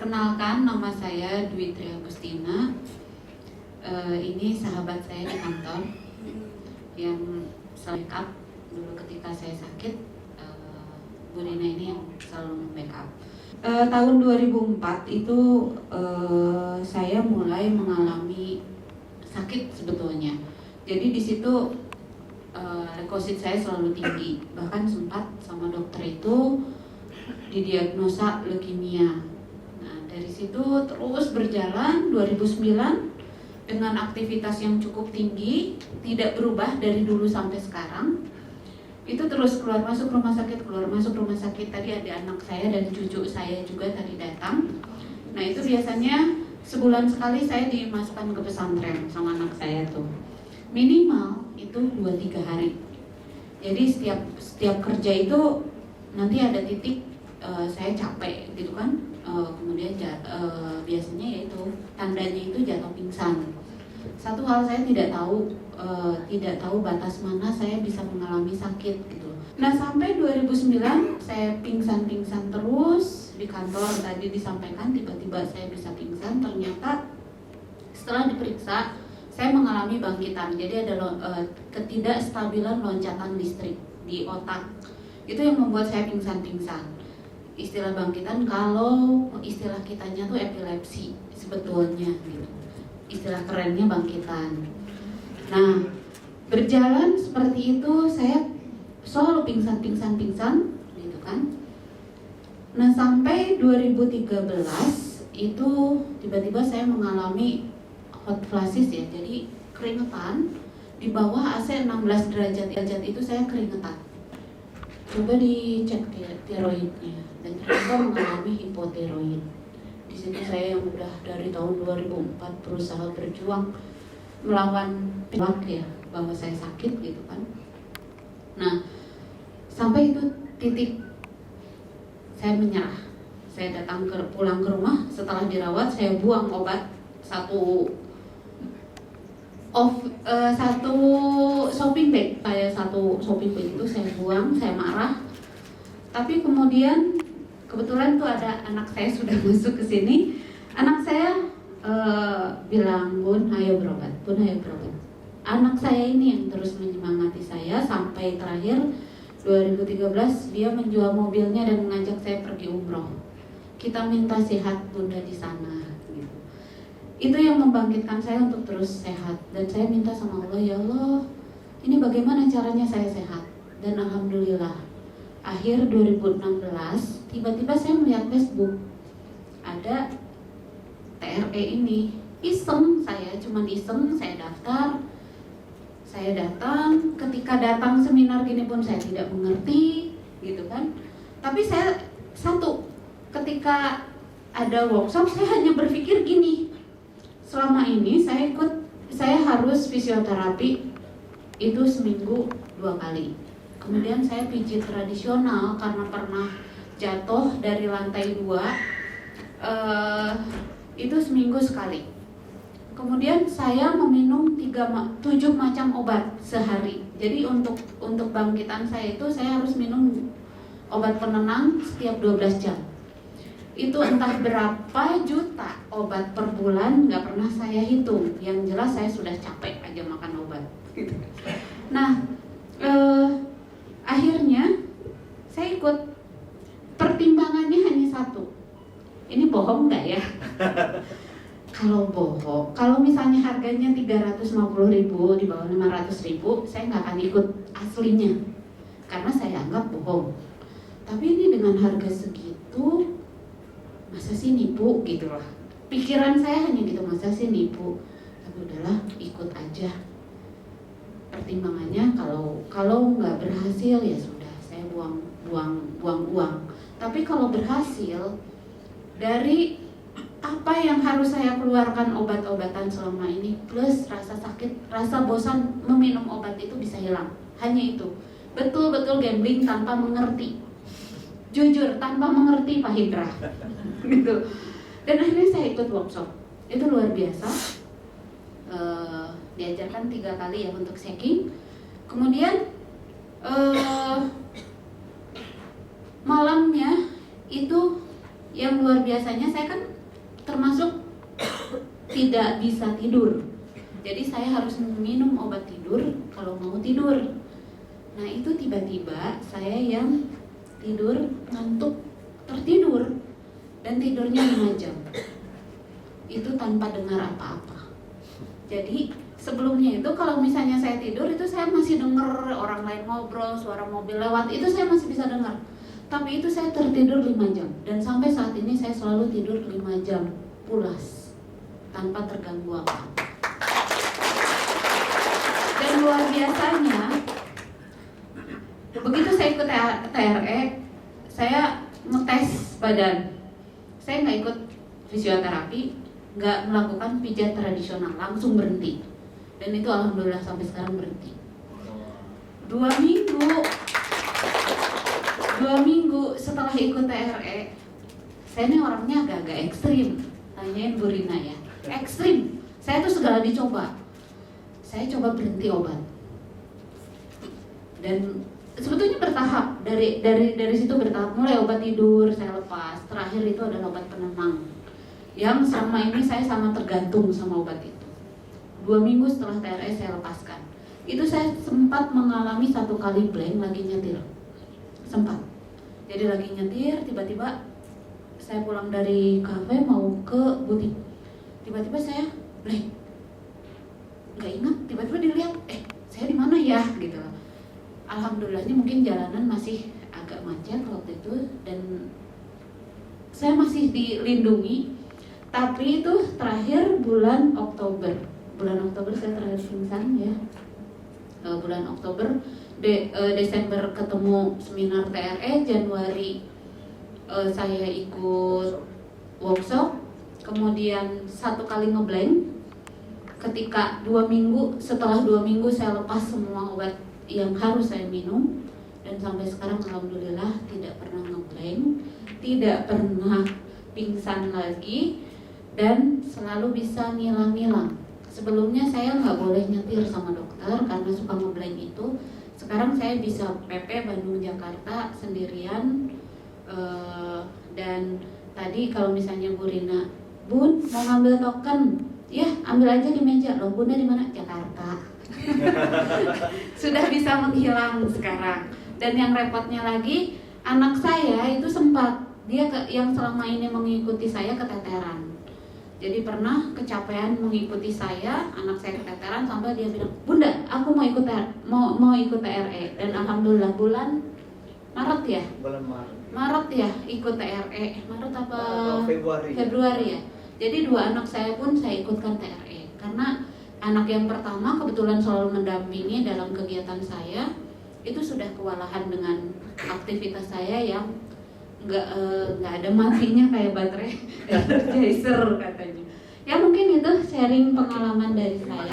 Perkenalkan, nama saya Dwi Tri Agustina. Ini sahabat saya di kantor yang backup dulu ketika saya sakit. Bu Rina ini yang selalu backup. Tahun 2004 itu saya mulai mengalami sakit sebetulnya. Jadi di situ leukosit saya selalu tinggi. Bahkan sempat sama dokter itu didiagnosa leukemia. Nah, dari situ terus berjalan 2009 dengan aktivitas yang cukup tinggi, tidak berubah dari dulu sampai sekarang. Itu terus keluar masuk rumah sakit, keluar masuk rumah sakit. Tadi ada anak saya dan cucu saya juga tadi datang. Nah, itu biasanya sebulan sekali saya dimasukkan ke pesantren sama anak saya tuh. Minimal itu 2-3 hari. Jadi setiap kerja itu nanti ada titik saya capek gitu kan, kemudian biasanya yaitu tandanya itu jatuh pingsan. Satu hal saya tidak tahu batas mana saya bisa mengalami sakit gitu. Nah, sampai 2009 saya pingsan terus di kantor. Tadi disampaikan tiba-tiba saya bisa pingsan. Ternyata setelah diperiksa saya mengalami bangkitan. Jadi ada ketidakstabilan loncatan listrik di otak. Itu yang membuat saya pingsan. Istilah bangkitan, kalau istilah kitanya tuh epilepsi sebetulnya gitu. Istilah kerennya bangkitan. Nah, berjalan seperti itu saya selalu pingsan gitu kan. Nah, sampai 2013 itu tiba-tiba saya mengalami hot flashes ya. Jadi keringetan di bawah AC 16 derajat itu saya keringetan. Coba dicek tiroidnya dan ternyata mengalami hipotiroid. Di situ saya yang udah dari tahun 2004 berusaha berjuang melawan pilek ya, bahwa saya sakit gitu kan. Nah, sampai itu titik saya menyerah. Saya pulang ke rumah, setelah dirawat saya buang obat satu shopping bag, satu shopping bag itu saya buang, saya marah. Tapi kemudian kebetulan tuh ada anak saya sudah masuk ke sini. Anak saya bilang, Bun, ayo berobat. Anak saya ini yang terus menyemangati saya sampai terakhir 2013 dia menjual mobilnya dan mengajak saya pergi umroh. Kita minta sehat Bunda di sana. Itu yang membangkitkan saya untuk terus sehat. Dan saya minta sama Allah, ya Allah, ini bagaimana caranya saya sehat? Dan alhamdulillah, akhir 2016 tiba-tiba saya melihat Facebook ada TRE ini. Cuman iseng, saya daftar. Saya datang, ketika datang seminar gini pun saya tidak mengerti gitu kan. Tapi saya ketika ada workshop saya hanya berpikir gini, selama ini saya harus fisioterapi itu seminggu 2 kali. Kemudian saya pijit tradisional karena pernah jatuh dari lantai 2, itu seminggu sekali. Kemudian saya meminum 7 macam obat sehari. Jadi untuk bangkitan saya itu saya harus minum obat penenang setiap 12 jam. Itu entah berapa juta obat per bulan, nggak pernah saya hitung. Yang jelas saya sudah capek aja makan obat. Nah, akhirnya saya ikut. Pertimbangannya hanya satu. Ini bohong nggak ya? Kalau misalnya harganya 350.000 di bawah 500.000, saya nggak akan ikut aslinya, karena saya anggap bohong. Tapi ini dengan harga segitu, masa sih nipu gitu lah. Pikiran saya hanya gitu, masa sih nipu. Tapi udahlah, ikut aja. Pertimbangannya kalau nggak berhasil ya sudah, saya buang uang. Tapi kalau berhasil, dari apa yang harus saya keluarkan obat-obatan selama ini plus rasa sakit, rasa bosan meminum obat itu bisa hilang. Hanya itu. Betul-betul gambling tanpa mengerti. Jujur tanpa mengerti Pak Hindra. Gitu. Dan akhirnya saya ikut workshop. Itu luar biasa. Diajarkan 3 kali ya untuk shaking. Kemudian malamnya itu yang luar luar biasanya saya kan termasuk tidak bisa tidur. Jadi saya harus minum obat tidur kalau mau tidur. Nah itu tiba-tiba saya yang tidur ngantuk, tertidur, dan tidurnya 5 jam. Itu tanpa dengar apa-apa. Jadi sebelumnya itu kalau misalnya saya tidur itu saya masih dengar orang lain ngobrol, suara mobil lewat, itu saya masih bisa dengar. Tapi itu saya tertidur 5 jam. Dan sampai saat ini saya selalu tidur 5 jam pulas tanpa terganggu apa. Dan luar biasanya, begitu saya ikut TRE, saya ngetes badan. Saya nggak ikut fisioterapi, nggak melakukan pijat tradisional, langsung berhenti. Dan itu alhamdulillah sampai sekarang berhenti. 2 minggu setelah ikut TRE, saya ini orangnya agak-agak ekstrim. Tanyain Bu Rina ya, ekstrim. Saya tuh segala dicoba. Saya coba berhenti obat. Dan sebetulnya bertahap, dari situ bertahap. Mulai obat tidur saya lepas, terakhir itu adalah obat penenang yang selama ini saya sangat tergantung sama obat itu. 2 minggu setelah TRE saya lepaskan. Itu saya sempat mengalami 1 kali blank lagi nyetir. Sempat. Jadi lagi nyetir, tiba-tiba saya pulang dari kafe mau ke butik. Tiba-tiba saya blank. Nggak ingat, tiba-tiba dilihat, saya di mana ya gitu. Alhamdulillahnya mungkin jalanan masih agak macet waktu itu dan saya masih dilindungi. Tapi itu terakhir bulan Oktober saya terakhir pingsan ya. Bulan Oktober, Desember ketemu seminar TRE, Januari saya ikut workshop, kemudian 1 kali ngeblank. Ketika 2 minggu, setelah 2 minggu saya lepas semua obat yang harus saya minum, dan sampai sekarang alhamdulillah tidak pernah ngeblank, tidak pernah pingsan lagi, dan selalu bisa ngilang-ngilang. Sebelumnya saya nggak boleh nyetir sama dokter karena suka ngeblank itu. Sekarang saya bisa PP Bandung Jakarta sendirian. Dan tadi kalau misalnya Bu Rina, Bun mau ngambil token, ya ambil aja di meja. Loh Bunda di mana? Jakarta. Sudah bisa menghilang sekarang. Dan yang repotnya lagi, anak saya itu sempat yang selama ini mengikuti saya keteteran. Jadi pernah kecapean mengikuti saya, anak saya keteteran sampai dia bilang, Bunda, aku mau ikut TRE. Dan alhamdulillah bulan Maret ya? Bulan Maret ya ikut TRE. Maret apa? Februari. Februari ya. Jadi 2 anak saya pun saya ikutkan TRE. Karena anak yang pertama kebetulan selalu mendampingi dalam kegiatan saya, itu sudah kewalahan dengan aktivitas saya yang nggak ada matinya kayak baterai Energizer katanya. Ya mungkin itu sharing pengalaman dari saya.